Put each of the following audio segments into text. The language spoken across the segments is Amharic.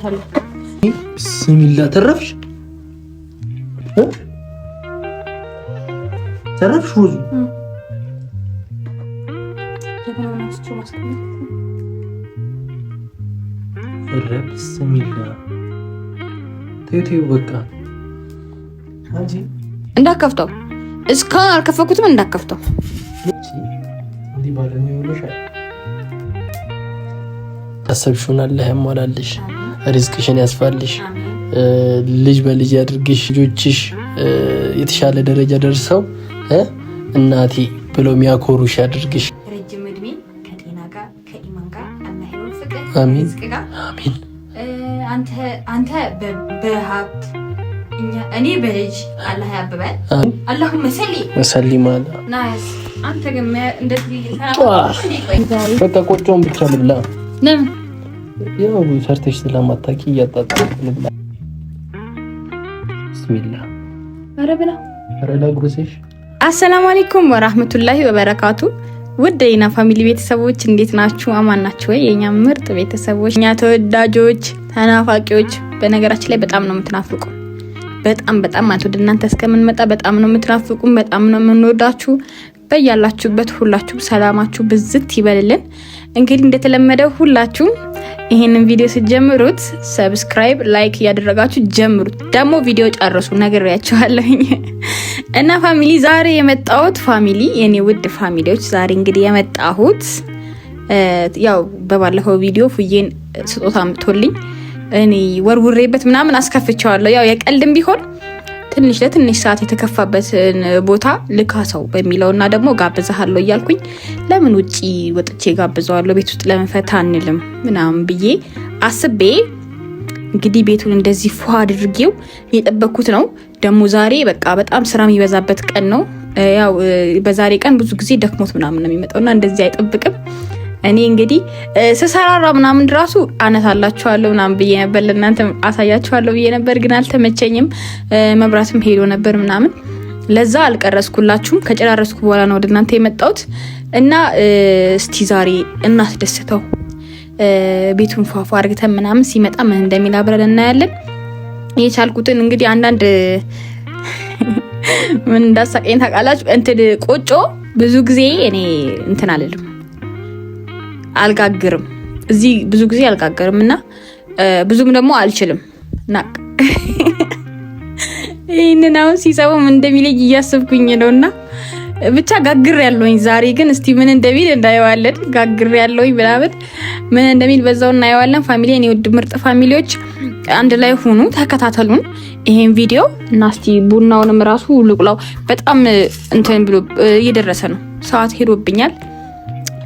ብስሚላ ተረፍሽ ተረፍሽ ወዙ ብስሚላ ተይው በቃ አንቺ እንዳከፍተው እስካሁን አልከፈኩትም። እንዳከፍተው እንዲህ ባለኝ ወለሽ አሰብሽውን አላህ ያሟላልሽ፣ ሪዝቅሽን ያስፋልሽ፣ ልጅ በልጅ ያድርግሽ፣ ልጆችሽ የተሻለ ደረጃ ደርሰው እናቴ ብለው የሚያኮሩሽ ያድርግሽ። ረጅም እድሜ ከጤና ጋር ከኢማን ጋር አላህ ይወፍቅህ። አሚን አሚን። አንተ በሀብት እኔ በልጅ አላህ ያብበል። አላሁመ ሰሊ ማለ ናይስ። አንተ ግን እንደዚህ በቃ ቆጮን ብቻ ልብላ። ለምን ያው ሰርተሽ ስለማታውቂ እያጣጣምኩ ልብላ። ቢስሚላ ኧረ ብላ ኧረ ላጉርስሽ። አሰላሙ አለይኩም ወራህመቱላሂ ወበረካቱ። ውድ የና ፋሚሊ ቤተሰቦች እንዴት ናችሁ? አማን ናችሁ ወይ? የኛ ምርጥ ቤተሰቦች፣ እኛ ተወዳጆች፣ ተናፋቂዎች። በነገራችን ላይ በጣም ነው የምትናፍቁ። በጣም ማለት ወደ እናንተ እስከምንመጣ በጣም ነው የምትናፍቁ። በጣም ነው የምንወዳችሁ። በያላችሁበት ሁላችሁ ሰላማችሁ ብዝት ይበልልን። እንግዲህ እንደተለመደው ሁላችሁ ይሄንን ቪዲዮ ስትጀምሩት ሰብስክራይብ፣ ላይክ ያደረጋችሁ ጀምሩት። ደግሞ ቪዲዮ ጨርሱ ነግሬያችኋለሁኝ። እና ፋሚሊ ዛሬ የመጣሁት የኔ ውድ ፋሚሊዎች ዛሬ እንግዲህ የመጣሁት ያው በባለፈው ቪዲዮ ፍዬን ስጦታ አምጥቶልኝ እኔ ወርውሬበት ምናምን አስከፍቻለሁ። ያው የቀልድም ቢሆን ለትንሽ ሰዓት የተከፋበትን ቦታ ልካሰው በሚለውና ደግሞ ጋብዛሃለሁ እያልኩኝ ለምን ውጪ ወጥቼ ጋብዘዋለሁ ቤት ውስጥ ለምን ፈታ አንልም ምናምን ብዬ አስቤ እንግዲህ ቤቱን እንደዚህ ፏ አድርጌው የጠበኩት ነው። ደግሞ ዛሬ በቃ በጣም ስራ የሚበዛበት ቀን ነው። ያው በዛሬ ቀን ብዙ ጊዜ ደክሞት ምናምን ነው የሚመጣውና እንደዚህ አይጠብቅም። እኔ እንግዲህ ስሰራራ ምናምን ራሱ አነሳላችኋለሁ ምናምን ብዬ ነበር፣ ለእናንተ አሳያችኋለሁ ብዬ ነበር፣ ግን አልተመቸኝም። መብራትም ሄዶ ነበር ምናምን፣ ለዛ አልቀረስኩላችሁም። ከጨራረስኩ በኋላ ነው ወደ እናንተ የመጣሁት እና እስቲ ዛሬ እናስደስተው። ቤቱን ፏፏ አርግተን ምናምን ሲመጣ ምን እንደሚል አብረን እናያለን። የቻልኩትን እንግዲህ አንዳንድ ምን እንዳሳቀኝ ታውቃላችሁ? እንትን ቆጮ ብዙ ጊዜ እኔ እንትን አልልም አልጋግርም። እዚህ ብዙ ጊዜ አልጋግርም እና ብዙም ደግሞ አልችልም እና ይሄንን አሁን ሲሰማው ምን እንደሚለኝ እያሰብኩኝ ነውና ብቻ ጋግር ያለውኝ ዛሬ ግን እስቲ ምን እንደሚል እንዳየዋለን። ጋግር ያለውኝ ምናምን ምን እንደሚል በዛው እናየዋለን። ፋሚሊ እኔ ውድ ምርጥ ፋሚሊዎች አንድ ላይ ሆኑ ተከታተሉን ይሄን ቪዲዮ እና እስቲ ቡናውንም ራሱ ልቁላው። በጣም እንትን ብሎ እየደረሰ ነው፣ ሰዓት ሄዶብኛል።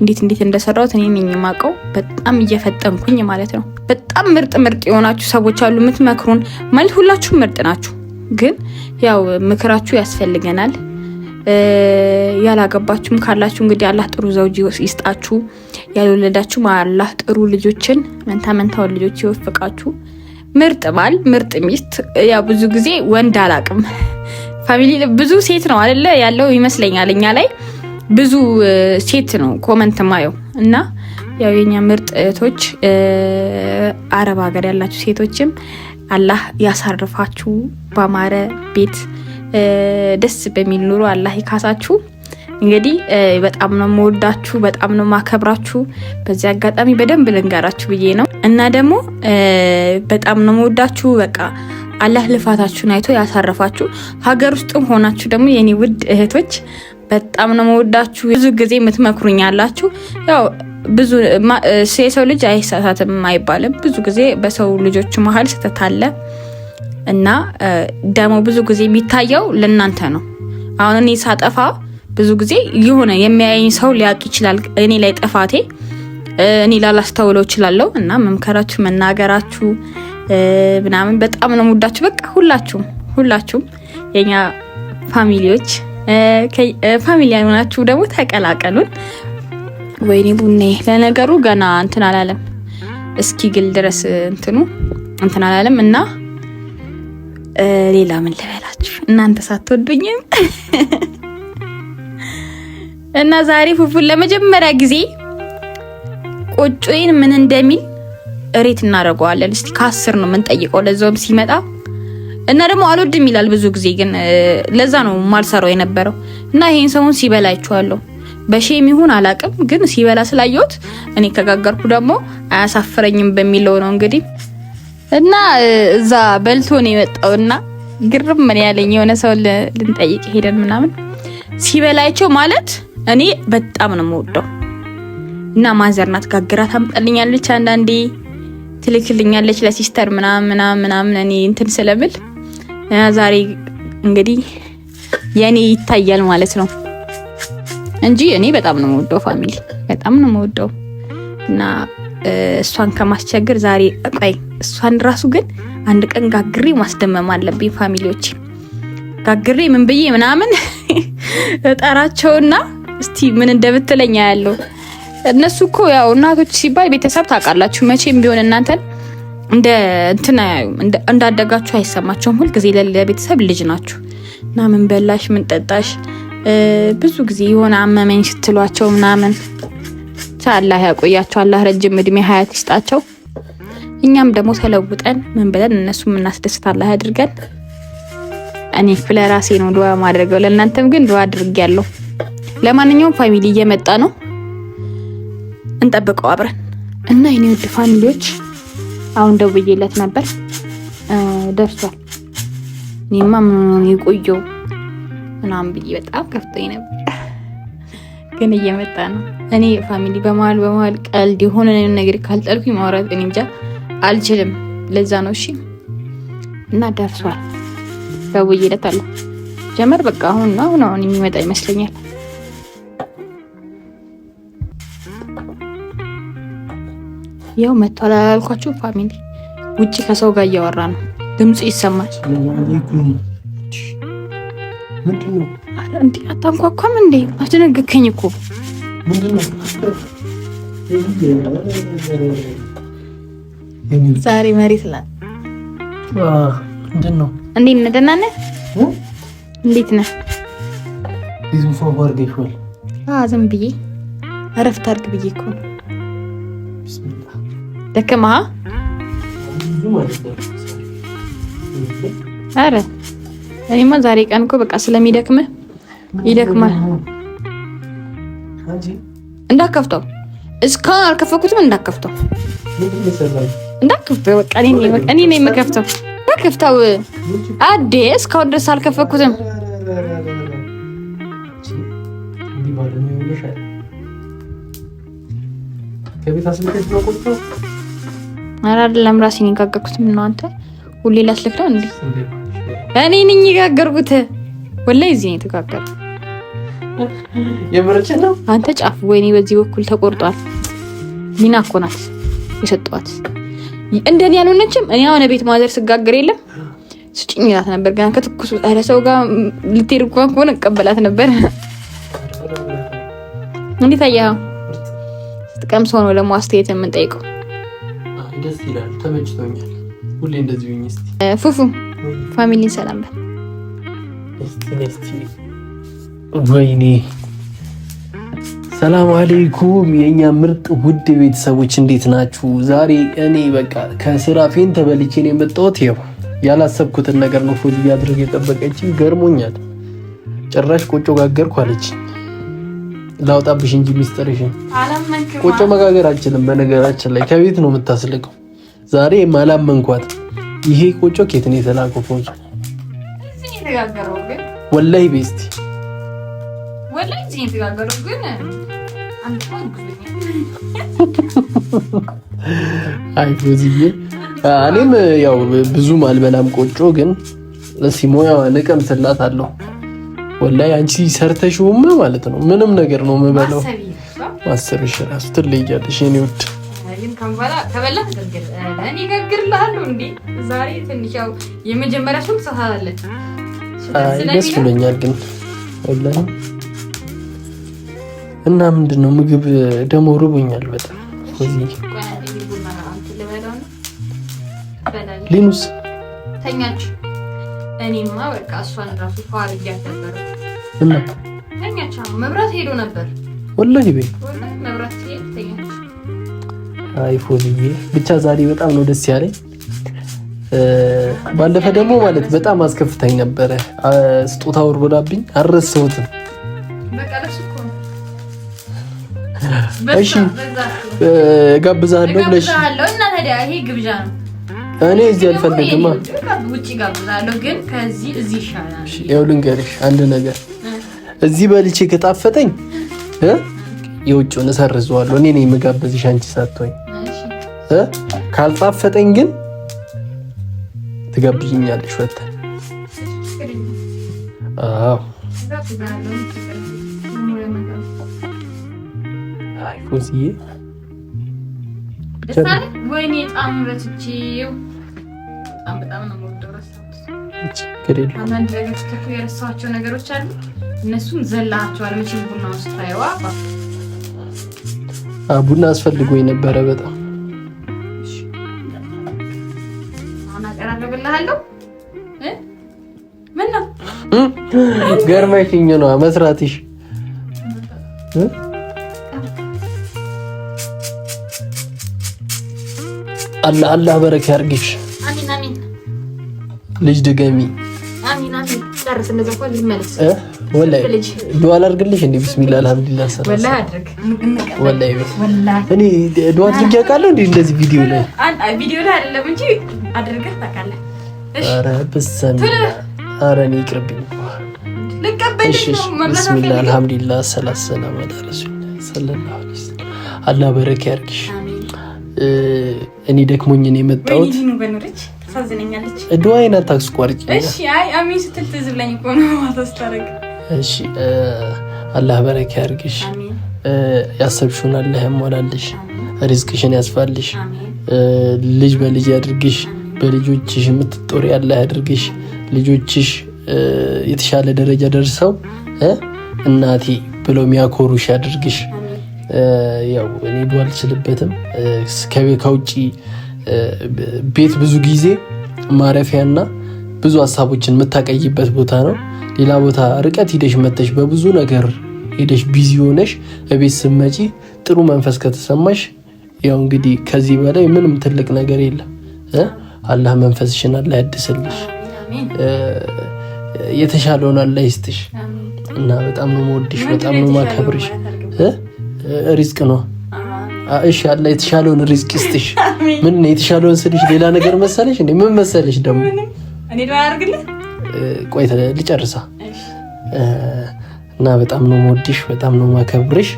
እንዴት እንደሰራሁት እኔ ነኝ የማውቀው። በጣም እየፈጠንኩኝ ማለት ነው። በጣም ምርጥ የሆናችሁ ሰዎች አሉ የምትመክሩን ማለት ሁላችሁም ምርጥ ናችሁ፣ ግን ያው ምክራችሁ ያስፈልገናል። ያላገባችሁም ካላችሁ እንግዲህ አላህ ጥሩ ዘውጅ ይስጣችሁ። ያልወለዳችሁም አላህ ጥሩ ልጆችን መንታ ልጆች ይወፍቃችሁ። ምርጥ ባል፣ ምርጥ ሚስት። ያው ብዙ ጊዜ ወንድ አላቅም ፋሚሊ ብዙ ሴት ነው አይደለ ያለው ይመስለኛል። እኛ ላይ ብዙ ሴት ነው ኮመንት ማየው እና ያው የኛ ምርጥ እህቶች አረብ ሀገር ያላችሁ ሴቶችም አላህ ያሳርፋችሁ፣ በማረ ቤት ደስ በሚል ኑሮ አላህ ይካሳችሁ። እንግዲህ በጣም ነው የምወዳችሁ፣ በጣም ነው ማከብራችሁ። በዚህ አጋጣሚ በደንብ ልንገራችሁ ብዬ ነው እና ደግሞ በጣም ነው የምወዳችሁ። በቃ አላህ ልፋታችሁን አይቶ ያሳርፋችሁ። ሀገር ውስጥም ሆናችሁ ደግሞ የኔ ውድ እህቶች በጣም ነው የምወዳችሁ። ብዙ ጊዜ የምትመክሩኝ አላችሁ። ያው ብዙ የሰው ልጅ አይሳሳትም አይባልም። ብዙ ጊዜ በሰው ልጆች መሀል ስህተት አለ እና ደግሞ ብዙ ጊዜ የሚታየው ለእናንተ ነው። አሁን እኔ ሳጠፋ ብዙ ጊዜ የሆነ የሚያየኝ ሰው ሊያውቅ ይችላል እኔ ላይ ጥፋቴ፣ እኔ ላላስተውለው እችላለሁ። እና መምከራችሁ መናገራችሁ ምናምን በጣም ነው የምወዳችሁ። በቃ ሁላችሁም የኛ ፋሚሊዎች ፋሚሊ ያልሆናችሁ ደግሞ ተቀላቀሉን። ወይኔ ቡኔ ለነገሩ ገና እንትን አላለም፣ እስኪ ግል ድረስ እንትን አላለም እና ሌላ ምን ልበላችሁ እናንተ ሳትወዱኝም እና ዛሬ ፉፉን ለመጀመሪያ ጊዜ ቆጮዬን ምን እንደሚል ሬት እናደርገዋለን። እስቲ ከ10 ነው የምንጠይቀው ለዛውም ሲመጣ እና ደግሞ አልወድም ይላል ብዙ ጊዜ። ግን ለዛ ነው ማልሰራው የነበረው እና ይሄን ሰውን ሲበላ አይቼዋለሁ። በሼም ይሁን አላቅም፣ ግን ሲበላ ስላየሁት እኔ ከጋገርኩ ደግሞ አያሳፍረኝም በሚለው ነው እንግዲህ። እና እዛ በልቶ ነው የመጣውና ግርም ምን ያለኝ የሆነ ሰው ልንጠይቅ ሄደን ምናምን ሲበላይቸው ማለት እኔ በጣም ነው የምወደው። እና ማዘርናት ጋግራ ታምጣልኛለች፣ አንዳንዴ ትልክልኛለች ለሲስተር ምናምን እኔ እንትን ስለምል ዛሬ እንግዲህ የኔ ይታያል ማለት ነው እንጂ እኔ በጣም ነው የምወደው ፋሚሊ፣ በጣም ነው የምወደው። እና እሷን ከማስቸገር ዛሬ አቋይ እሷን ራሱ ግን አንድ ቀን ጋግሬ ማስደመም አለብኝ። ፋሚሊዎች ጋግሬ ምን ብዬ ምናምን እጠራቸውና እስቲ ምን እንደምትለኛ ያለው። እነሱ እኮ ያው እናቶች ሲባል ቤተሰብ ታውቃላችሁ መቼም ቢሆን እናንተን እንደ እንትና እንዳደጋችሁ አይሰማቸውም። ሁሉ ጊዜ ለቤተሰብ ልጅ ናችሁ እና ምን በላሽ ምን ጠጣሽ ብዙ ጊዜ የሆነ አመመኝ ስትሏቸው ምናምን አላህ ያቆያቸው፣ አላህ ረጅም እድሜ ሀያት ይስጣቸው። እኛም ደግሞ ተለውጠን ምን ብለን እነሱም እናስደስት አላህ ያድርገን። እኔ ለራሴ ነው ዱዓ ማድረገው፣ ለእናንተም ግን ዱዓ አድርጌያለሁ። ለማንኛውም ፋሚሊ እየመጣ ነው እንጠብቀው አብረን እና የኔ ውድ ፋሚሊዎች አሁን ደውዬለት ነበር ደርሷል። እኔማ ምን ይቆየው ምናምን ብዬ በጣም ከፍቶኝ ነበር፣ ግን እየመጣ ነው። እኔ ፋሚሊ በመሀል ቀልድ የሆነ ነገር ካልጠልኩኝ ማውራት እኔ እንጃ አልችልም። ለዛ ነው እሺ። እና ደርሷል ደውዬለታለሁ ጀመር በቃ አሁን የሚመጣ ይመስለኛል። ያው መጥቷል አላልኳችሁ ፋሚሊ? ውጪ ከሰው ጋር እያወራ ነው፣ ድምጽ ይሰማል። ምንድነው እንዴ? አታንኳኳም እንዴ? አትነግከኝ እኮ ምንድነው? ዛሬ መሬት ላይ ምንድነው? እንዴት ነህ? ደህና ነህ? እንዴት ነህ? ይዙ ፎርዋርድ ይሁን ዝም ብዬ እረፍት አድርግ ብዬ እኮ ደከማ አረ እኔማ ዛሬ ቀን እኮ በቃ ስለሚደክምህ ይደክማል። እንዳከፍተው እስካሁን አልከፈኩትም። እንዳከፍተው በቃ እኔ ነኝ የምከፍተው። ከፍተው አዴ እስካሁን ድረስ አልከፈኩትም። ከቤት አስልከሽ ነው ቁጥሩ? ኧረ አይደለም ራሴን የጋገርኩት። ምን ነው አንተ ሁሌ ላስልክ ነው እንዴ? እኔ ነኝ የጋገርኩት። ወላሂ እዚህ ነው የተጋገርኩት። የምርጭ ነው አንተ ጫፍ ወይኔ በዚህ በኩል ተቆርጧል። ሚና እኮ ናት የሰጠኋት። እንደኔ ያልሆነችም እኔ አሁን ቤት ማዘር ስጋገር የለም ስጭኝ ይላት ነበር። ገና ከትኩስ ኧረ ሰው ጋር ልትሄድ እንኳን ከሆነ እቀበላት ነበር። እንዴት አየኸው? ስትቀምስ ሆኖ ደግሞ አስተያየት የምንጠይቀው ደስ ይላል። ተመችቶኛል። ሁሌ እንደዚህ ሆኝ እስቲ ፉፉ ፋሚሊን ሰላም በል እስቲ። ወይኔ ሰላም አለይኩም የኛ ምርጥ ውድ ቤተሰቦች እንዴት ናችሁ? ዛሬ እኔ በቃ ከስራ ፌን ተበልቼ ነው የመጣሁት። ይኸው ያላሰብኩትን ነገር ነው ፎዚ ያድርግ የጠበቀችኝ። ገርሞኛል። ጭራሽ ቆጮ ጋገርኩ አለች። ላውጣብሽ እንጂ ሚስጥርሽን ቆጮ መጋገር አልችልም። በነገራችን ላይ ከቤት ነው የምታስልቀው። ዛሬ ማላመንኳት። ይሄ ቆጮ ከየት ነው የተላከው? ፎዚ ወላሂ ቤስቲ ወላሂ እዚህ የተጋገረው ግን አይ ፎዚዬ እኔም ያው ብዙም አልበላም ቆጮ፣ ግን እስኪ ሞያዋ ልቀምስላት አለው። ወላሂ አንቺ ሰርተሽውማ ማለት ነው ምንም ነገር ነው የምበላው። ማሰብሽ ራሱ ትለያለሽ የኔ ውድ። ከበላ ተገልገል እኔ ጋግርልሃለሁ እንዴ። ዛሬ ትንሽ ያው የመጀመሪያ ሱቅ ሰሃለች። ደስ ብሎኛል ግን ወላሂ። እና ምንድነው ምግብ ደግሞ ርቦኛል በጣም። ሊኑስ ተኛች። እኔማ በቃ እሷን ራሱ ፋር እያተበረ እና ተኛች። መብራት ሄዶ ነበር ወላሂ ቤት መብራት ሄዶ ተኛች። አይፎልዬ ብቻ ዛሬ በጣም ነው ደስ ያለኝ። ባለፈ ደግሞ ማለት በጣም አስከፍታኝ ነበረ። ስጦታ ወርወዳብኝ አልረሳሁትም። እሺ ጋብዛለሁ ብለሽ እና ታዲያ ይሄ ግብዣ ነው። እኔ እዚህ አልፈልግማ። ውጪ ጋብዛለሁ ግን ከዚህ እዚህ ይሻላል። እሺ ያው ልንገርሽ አንድ ነገር እዚህ በልቼ ከጣፈጠኝ የውጭውን እሰርዘዋለሁ። እኔ ነኝ የምጋብዝሽ አንቺ ሳትሆኝ። ካልጣፈጠኝ ግን ትጋብዥኛለሽ ወተን። አዎ አይ ፎዚዬ ወይኔ ጣም ረስቼው በጣም ነው የምወደው። ረሳሁት። አንዳንድ ነገር ተከፍ የረሳኋቸው ነገሮች አሉ። እነሱም ዘላቸዋል። መቼም ቡና ውስጥ ታየዋ ቡና አስፈልጎኝ ነበረ በጣም። አሁን አቀራረብልሃለሁ። ምን ነው ገርመሽኝ ነው መስራትሽ። አላህ በረካ ያርግሽ። አሚን አሚን። ልጅ ድገሚ። አሚን አሚን። ጨርስ እንደዚህ ቆል ልመለስ። ወላሂ ዱዓ አድርግልሽ እንዴ? ቢስሚላህ አልሐምዱሊላህ ሰላም ወላሂ አድርግ። ወላሂ እኔ ዱዓ አድርጌ አውቃለሁ እንዴ? እንደዚህ ቪዲዮ ላይ ቪዲዮ ላይ አይደለም እንጂ አድርገህ ታውቃለህ? እሺ። ኧረ በስሚላ ኧረ እኔ ይቅርብኝ። ልቀበልሽ ነው መብላት። ቢስሚላህ አልሐምዱሊላህ ሰላም አለ ረሱላህ ሰለላሁ ዐለይሂ ወሰለም። አላህ በረካ ያርግሽ። እኔ ደክሞኝ ነው የመጣሁት። ወይኔ ነው በኖርች ታሳዝነኛለች። ዱዓዬን አታስቋርጪ። እሺ። አይ አሚን ስትል ትዝ ብለኝ እኮ ነው ማታስታረቅ። እሺ አላህ በረካ ያርግሽ። ያሰብሽውን አላህ ያሟላልሽ፣ ሪዝቅሽን ያስፋልሽ፣ ልጅ በልጅ ያድርግሽ፣ በልጆችሽ የምትጦሪ አላህ ያድርግሽ። ልጆችሽ የተሻለ ደረጃ ደርሰው እናቴ ብለው የሚያኮሩሽ ያድርግሽ። ያው እኔ ዱዓ አልችልበትም። ከውጪ ቤት ብዙ ጊዜ ማረፊያና ብዙ ሀሳቦችን የምታቀይበት ቦታ ነው። ሌላ ቦታ ርቀት ሄደሽ መተሽ በብዙ ነገር ሄደሽ ቢዚ ሆነሽ እቤት ስትመጪ ጥሩ መንፈስ ከተሰማሽ ያው እንግዲህ ከዚህ በላይ ምንም ትልቅ ነገር የለም። አላህ መንፈስሽን አላህ ያድስልሽ፣ የተሻለውን አላህ ይስጥሽ እና በጣም ነው የምወድሽ፣ በጣም ነው የማከብርሽ። ሪዝቅ ነው። እሺ አላህ የተሻለውን ሪዝቅ ይስጥሽ። ምን ነው የተሻለውን ስልሽ ሌላ ነገር መሰለሽ እንዴ? ምን መሰለሽ ደግሞ እኔ ዱዓ አድርግልህ። ቆይ ልጨርሳ እና በጣም ነው የምወድሽ፣ በጣም ነው የማከብርሽ።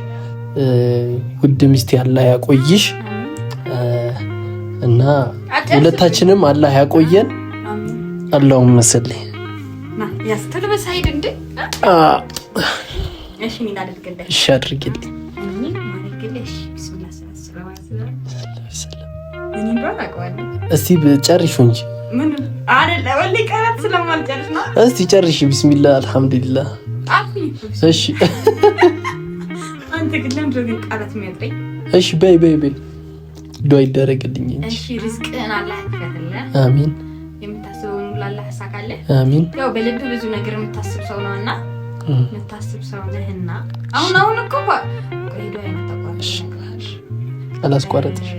ውድ ሚስቴ አላህ ያቆይሽ እና ሁለታችንም አላህ ያቆየን። አላሁም መስልኝ ያስተልበስ አይድ እንዴ? እሺ ምን አድርግልህ? እሺ አድርግልኝ። እስቲ ጨርሹ እንጂ ምን አይደለ ወሊ ቀረት ስለማልጨርስ ነው። እስቲ ጨርሺ። ቢስሚላህ አልሐምዱሊላህ። እሺ አንተ ግን ለምን ግን ቀረት የሚያጥረኝ? እሺ በይ ዱዓ ይደረግልኝ እንጂ። እሺ ሪዝቅህን አላህ ያክፈልህ። አሚን። የምታስበውን ሁሉ አላህ ያሳካልህ። አሚን። ያው በልብ ብዙ ነገር የምታስብ ሰው ነውና የምታስብ ሰው ነህና አሁን እኮ ቆይ ዱዓ ይመጣቋል። አላስቋረጥሽ።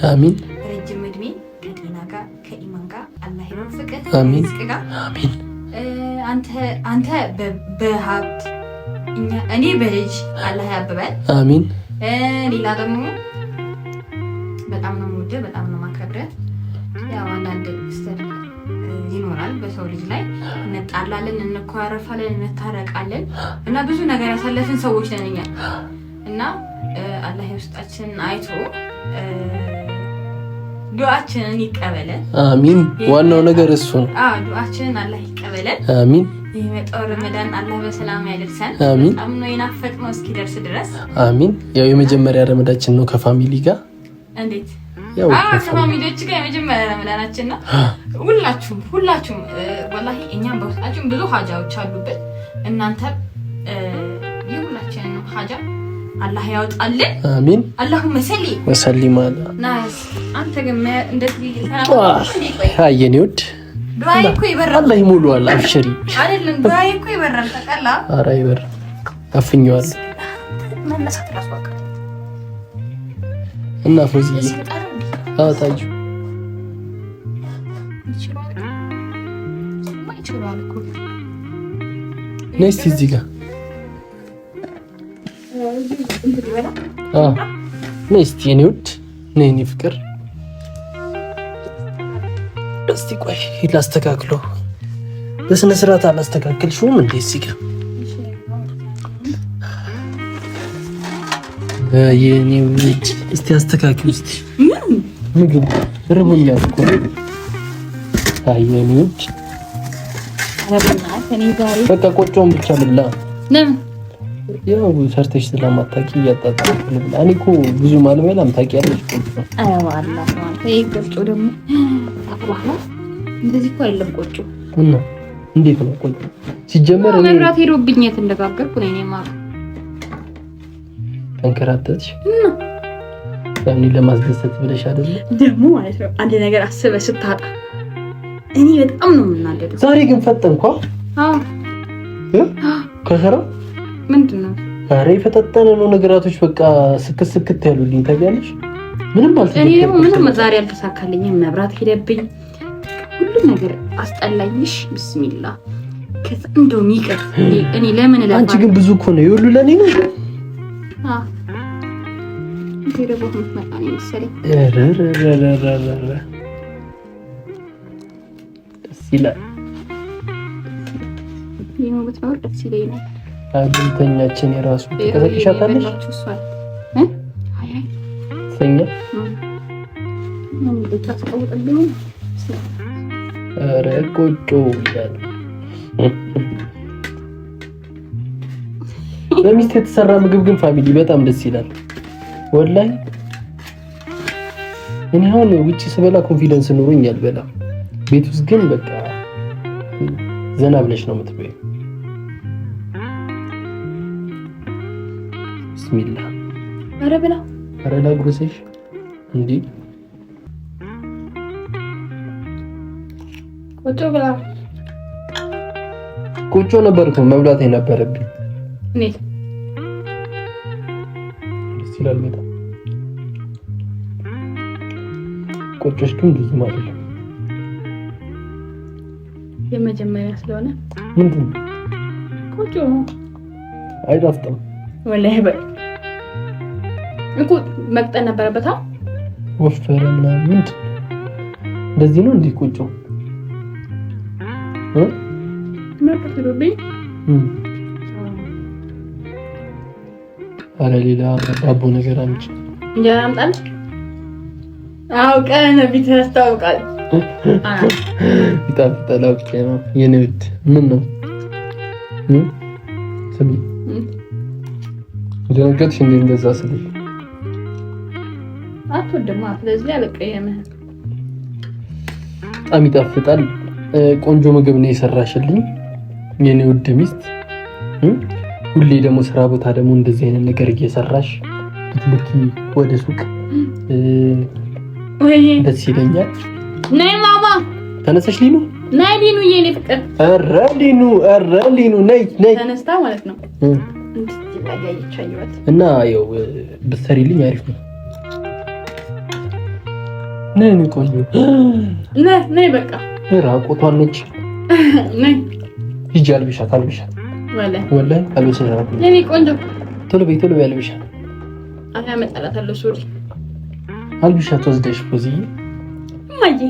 አሚን። ረጅም እድሜ ከጤና ጋር ከኢማን ጋር አላህ ይወፍቅህ። አሚን አሚን። አንተ በሀብት እኔ በልጅ አላህ ያብበል። አሚን። ሌላ ደግሞ በጣም ነው የምወደው፣ በጣም ነው የማከብረው። ያው አንዳንድ ክስተት ይኖራል በሰው ልጅ ላይ፣ እንጣላለን፣ እንኳረፋለን፣ እንታረቃለን እና ብዙ ነገር ያሳለፍን ሰዎች ነን እኛ እና አላህ የውስጣችንን አይቶ ዱዓችንን ይቀበለን። አሚን። ዋናው ነገር እሱ ነው። ዱዓችንን አላህ ይቀበለን። አሚን። የመጣው ረመዳን አላህ በሰላም ያደርሰን። አሚን። በጣም ነው የናፈቅነው እስኪደርስ ድረስ። አሚን። ያው የመጀመሪያ ረመዳችን ነው ከፋሚሊ ጋር። እንዴት? ያው ከፋሚሊዎች ጋር የመጀመሪያ ረመዳናችን ነው። ሁላችሁም ወላሂ እኛም በውስጣችን ብዙ ሀጃዎች አሉብን። እናንተ የሁላችንን ሀጃ አላህ ያወጣልን። አሚን። አላሁመ ሰሊ ወሰሊም አለ ናስ። አንተ ግን እንደዚህ አየኔ ወድ ዱዓዬ እኮ ይበራል። አላህ ይሙላዋል። አብሽሪ አይደለም ዱዓዬ እኮ ይበራል። ተቀላ ኧረ ይበራል። አፍኛዋለሁ። መነሳት ራሱ አቀረ እና ፎዚ ታጁ ነስቲ እዚህ ጋር ነስቲ የኔ ውድ ነይ ፍቅር እስቲ ቆይ ላስተካክለው። በስነ ስርዓት አላስተካክልሽውም እንዴ? እዚህ ጋር የኔ ውድ እስቲ አስተካክል። እስቲ ምግብ ርቦኛል እኮ የኔ ውድ። በቃ ቆጮውን ብቻ ልብላ። ያው ሰርተሽ ስለማታውቂ እያጣጣምኩ ልብላ። እኔ እኮ ብዙ አልበላም ታውቂያለሽ። ቆጮ ደግሞ እንደዚህ እኮ አይደለም ቆጮ። እና እንዴት ነው ቆጮ? ሲጀመር እኔ መብራት ሄዶብኝ የት እንደጋገርኩ ነው እኔ ማለት ተንከራተትሽ እኔ ለማስደሰት ብለሽ አይደል? ደግሞ ማለት ነው አንድ ነገር አስበህ ስታጣ እኔ በጣም ነው የምናደደው። ዛሬ ግን ፈጠንኳ። ከሰራ ምንድነው? ዛሬ ፈጠጠነ ነው ነገራቶች በቃ ስክት ያሉልኝ ታውቂያለሽ። ምንም አልተሰካልኝ። እኔ ደግሞ ምንም ዛሬ አልተሳካልኝም። መብራት ሄደብኝ፣ ሁሉ ነገር አስጠላኝሽ። ቢስሚላ ከዛ እንደውም ይቅር እኔ ለምን እላለሁ። አንቺ ግን ብዙ እኮ ነው ይሁሉ ለኔ ነው። ደግሞ መጣኔ መሰለኝ። ደስ ይላል። ይሄው በትኖር ደስ ይለኛል። አግኝተኛችን የራሱ ተከሰክሻታለሽ ሰኛ ኧረ ቆጮ ይላል። በሚስት የተሰራ ምግብ ግን ፋሚሊ በጣም ደስ ይላል ወላሂ። እኔ አሁን ውጪ ስበላ ኮንፊደንስ ኖሮኝ አልበላ፣ ቤት ውስጥ ግን በቃ ዘና ብለሽ ነው የምትበይው። ቢስሚላህ ኧረ ብላ ኧረ ላጉርሰሽ እንዴ ቆጮ ብላ። ቆጮ ነበርኩ መብላት የነበረብኝ እኔ ደስ ይላል በጣም። ቆጮሽ ግን ብዙም አይደለም የመጀመሪያ ስለሆነ ምንድን ነው ቆጮ አይጣፍጥም ወላሂ። በቃ እኮ መቅጠን ነበረበት። ወፈረ ምናምን ምንድን ነው እንደዚህ ነው እንዴ ቆጮ መቅጠሩብኝ። ኧረ ሌላ ዳቦ ነገር አምጪ። እንጀራ አምጣል። አውቀህ ነው ቢት ያስታውቃል። ይጣፍጣል። አውቄ ነው የኔ ውድ። ምን ነው ስሚ ደነገጥሽ እንዴ? እንደዛ ስልሽ አትወድማ። ስለዚህ አልቀየምህም። በጣም ይጣፍጣል። ቆንጆ ምግብ ነው የሰራሽልኝ የኔ ውድ ሚስት። ሁሌ ደግሞ ስራ ቦታ ደግሞ እንደዚህ አይነት ነገር እየሰራሽ ብትልኪ ወደ ሱቅ ደስ ይለኛል። ነይ ማማ ተነስተሽ ሊኑ ነይ ሊኑ የኔ ፍቅር። ኧረ ሊኑ ነይ ተነስታ ማለት ነው እና ያው ብትሰሪልኝ አሪፍ ነው። ነይ ቆንጆ ነይ በቃ ራቆቷን ነች። ነይ ሂጂ አልብሻት ወላሂ አልብሻት የኔ ቆንጆ። ቶሎ በይ አልብሻት። አመጣላታለሁ ሱሪ አልብሻት ወስደሽ ፖዚ ማጂ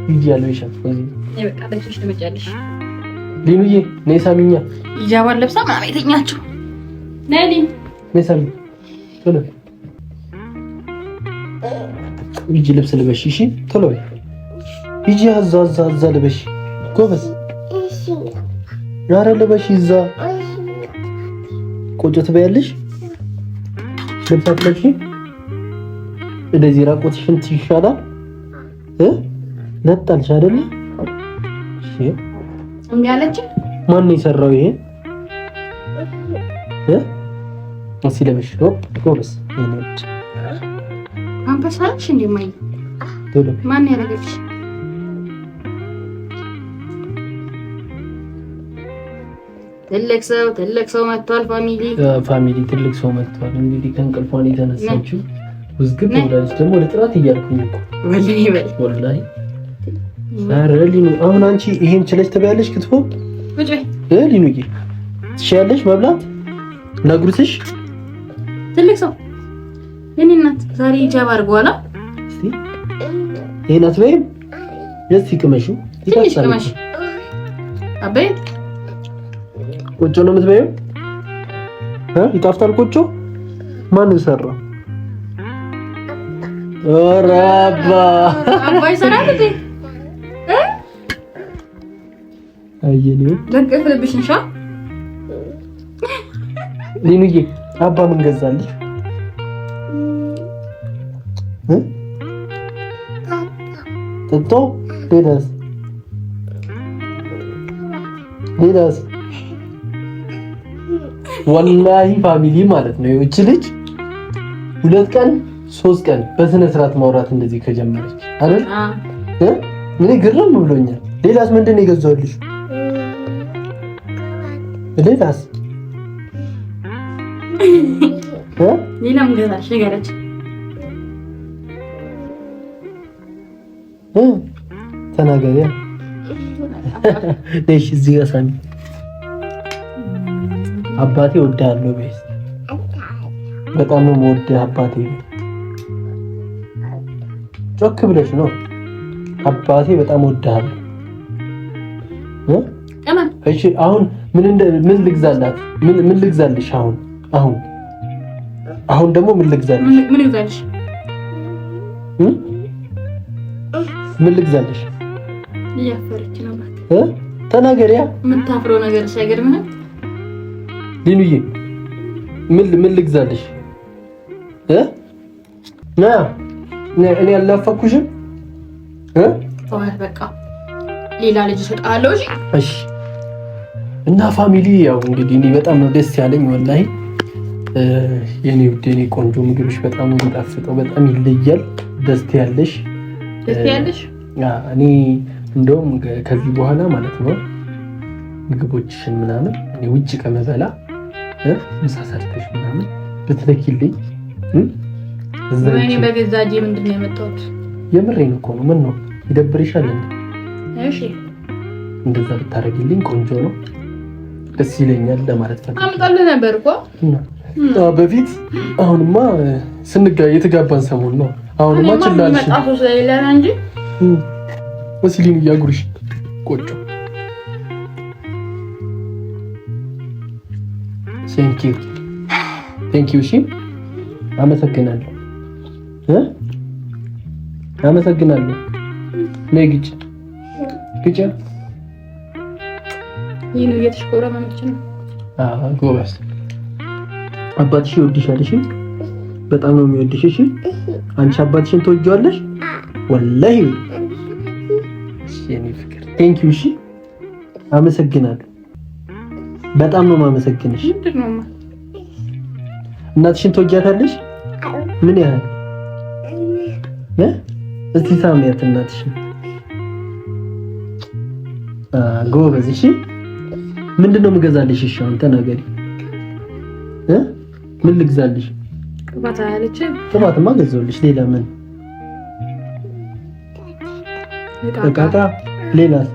ሂጂ አልብሻት ፖዚ። ነይ በቃ በልሽ ትመጫለሽ። ሊኑዬ ነይ ሳሚኛ ይጃባል ለብሳ ምናምን የተኛችው ነይ ሊኑ ነይ ሳሚ ቶሎ ሂጂ ልብስ ልበሽ። እሺ ቶሎ በይ ሂጂ። አዛ ልበሽ ጎበዝ። ኧረ ልበሽ ይዛ ቆጮ ትበያለሽ። ልብስ አትለብሺ እንደዚህ ራቆትሽን ይሻላል። ነጣልሽ አይደለ? እሺ እንዴ አለች። ማን ነው የሰራው ይሄ? እሺ ለበሽ ጎበዝ። እኔት አንበሳሽ እንዴ ማይ ቶሎ ማን ያደረገልሽ? ትልቅ ሰው መጥቷል። ፋሚሊ ትልቅ ሰው መጥቷል። እንግዲህ ከእንቅልፏን የተነሳችው ውዝግብ ብላለች። ደግሞ ለጥራት እያልኩኝ እኮ ወላሂ ኧረ ሊኑ አሁን አንቺ ይሄን ችለሽ ትበያለሽ? ክትፎ ሊኑዬ ትችያለሽ መብላት? ነግሩትሽ ትልቅ ሰው የኔ እናት ዛሬ ጃብ አድርጓላ። እስቲ ይሄን አትበይም? እስቲ ቅመሹ ትንሽ ቅመሽ አበይ ቆጮ ነው የምትበይው? ይጣፍጣል ቆጮ? ማን ሰራ? ኧረ አባይ ሰራል እንዴ? አየኔው ለቀፍልብሽ እንሻ ሊኑዬ አባ ምን ገዛልሽ? ጥጦ ሌላስ ወላሂ ፋሚሊ ማለት ነው። ይህች ልጅ 2 ቀን 3 ቀን በስነ ስርዓት ማውራት እንደዚህ ከጀመረች አይደል? እኔ ግርም ብሎኛል። ሌላስ ምንድን ነው የገዛሁልሽ? ሌላስ ሌላም ገዛሽ ነገረች ተናገሪያ። እሺ እዚህ ጋር ሳሚ አባቴ ወዳለው ቤት በጣም ነው የምወደው አባቴ። ጮክ ብለሽ ነው አባቴ በጣም ወዳለው። እሺ አሁን ምን ልግዛላት? ምን ልግዛልሽ? አሁን ደግሞ ምን ልግዛልሽ? ምን ልግዛልሽ? እያፈረች ነው ማለት ተናገሪያ። የምታፍረው ነገር ሳይገርምህ ሊኑዬ ምን ልግዛልሽ? እኔ ያላፈኩሽም ተዋት በቃ ሌላ ልጅ እሰጥሃለሁ። እሺ እና ፋሚሊ ያው እንግዲህ እኔ በጣም ነው ደስ ያለኝ ወላሂ። የኔ ውድ የኔ ቆንጆ ምግብሽ በጣም ነው የሚጣፍጠው፣ በጣም ይለያል። ደስ ያለሽ እኔ እንደውም ከዚህ በኋላ ማለት ነው ምግቦችሽን ምናምን እኔ ውጭ ከመበላ ምሳ ሰርተሽ ምናምን ብትለኪልኝ እኔ በገዛ እጄ ምንድን ነው የመጣሁት? የምሬን እኮ ነው። ምን ነው ይደብርሻል እንዴ? እሺ እንደዛ ብታረጊልኝ ቆንጆ ነው፣ ደስ ይለኛል ለማለት ፈልጌ አምጣልህ ነበር እኮ በፊት። አሁንማ የተጋባን ሰሞን ነው። አሁንማ ችላልሽ መጣሁ ስለሌላ እንጂ ወሲሊን ያጉርሽ ቆጮ ቴንክ ዩ። እሺ አመሰግናለሁ። አመሰግናለሁ። ነይ ግጭ ይሄን እየተሽኮረመመች ነው። ጎበዝ። አባትሽ ይወድሻል። እሺ በጣም ነው የሚወድሽ። እሺ አንቺ አባትሽን ትወጂዋለሽ ወላሂ። እሺ የኔ ፍቅር ቴንክ ዩ። እሺ አመሰግናለሁ። በጣም ነው የማመሰግንሽ። እናትሽን ትወጃታለሽ? ምን ያህል? እስቲ ሳሚያት እናትሽን። ጎበዝ። እሺ ምንድነው የምገዛልሽ? እሺ አሁን ተናገሪ። ምን ልግዛልሽ? ቅባት አለች። ቅባትማ ገዛሁልሽ። ሌላ ምን? እቃቃ። ሌላስ?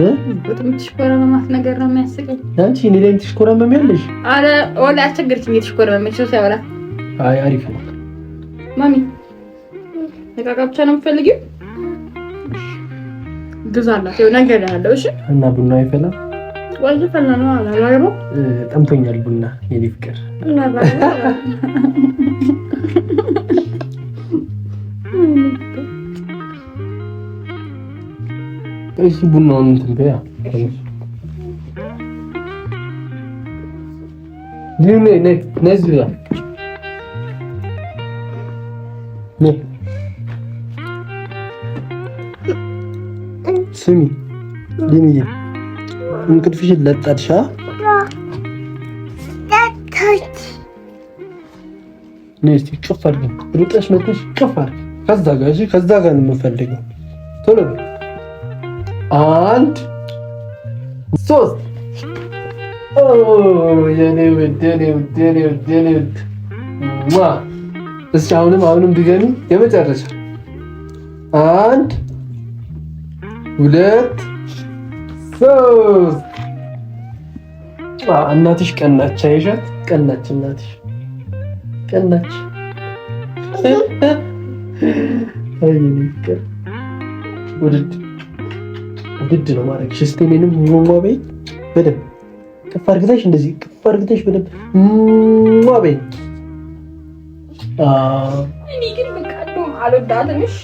የምትሽኮረመማት ነገር ነው የሚያስቀኝ። አንቺ እኔ ላይ ትሽኮረመሚያለሽ? አረ ወላ አስቸገረችኝ። የተሽኮረመመች ሰው ሲያወራ አይ አሪፍ ነው። ማሚ እቃቃ ብቻ ነው የምትፈልጊው? ግዛላት። ይኸው ነገር ያለው። እሺ እና ቡና አይፈላም? ወይ ፈላ ነው አላላየው። ጠምቶኛል ቡና የኔ ፍቅር። እሺ ቡናውን እንትን በያ። ነዝላ ስሚ ሊሚዬ እንቅልፍሽን ለጣድሻ ነስቲ ጩፍ አድርጊ። ሩጠሽ መጥተሽ ጩፍ አድርጊ። ከዛ ጋር ነው የምፈልገው። ቶሎ 1 3 የኔ ውድ የኔ ውድ የኔ ውድ የኔ ውድ እስኪ አሁንም ድገሚ። የመጨረሻ 1 2 3 እናትሽ ቀናች። አይሻት ቀናች። እናትሽ ቀናች። ውድድ ነው ማድረግ ሽስቴኔንም ሟበይ በደንብ ቅፍ አድርግተሽ እንደዚህ ቅፍ አድርግተሽ በደንብ ሟበይ። እኔ ግን በቃ እንደውም አልወዳትም። እሺ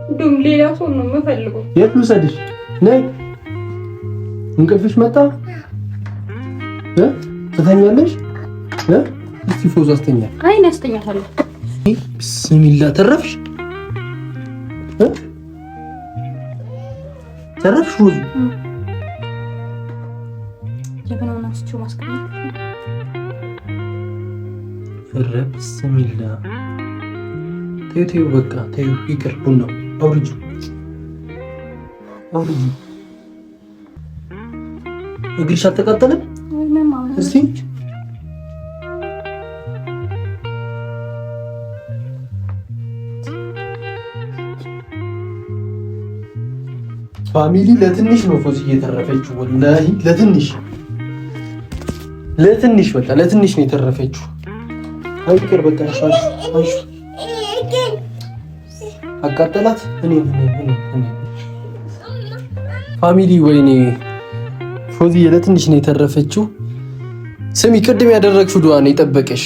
እንደውም ሌላ ሰው ነው የምፈልገው። የት ልውሰድሽ? ነይ እንቅልፍሽ መጣ። ትተኛለሽ? እስቲ ፎዝ አስተኛ። አይ እኔ አስተኛታለሁ። ብስሚላ ተረፍሽ? ተረፍሽ? ፎዝ ጀበናውን አንስቼው ማስቀመጥ። ኧረ ብስሚላ ተይው በቃ ተይው፣ ይቅር። ቡናው አውርጁ። እግርሽ አልተቃጠለም? እስቲ ፋሚሊ ለትንሽ ነው ፎዚ እየተረፈችው። ወላሂ ለትንሽ በቃ ለትንሽ ነው የተረፈችው። አይቅር በቃ አሹ አቃጠላት። እኔ ፋሚሊ ወይኔ ፎዚ ለትንሽ ነው የተረፈችው። ስሚ ቅድም ያደረግሽው ዱዓ ነው የጠበቀሽ።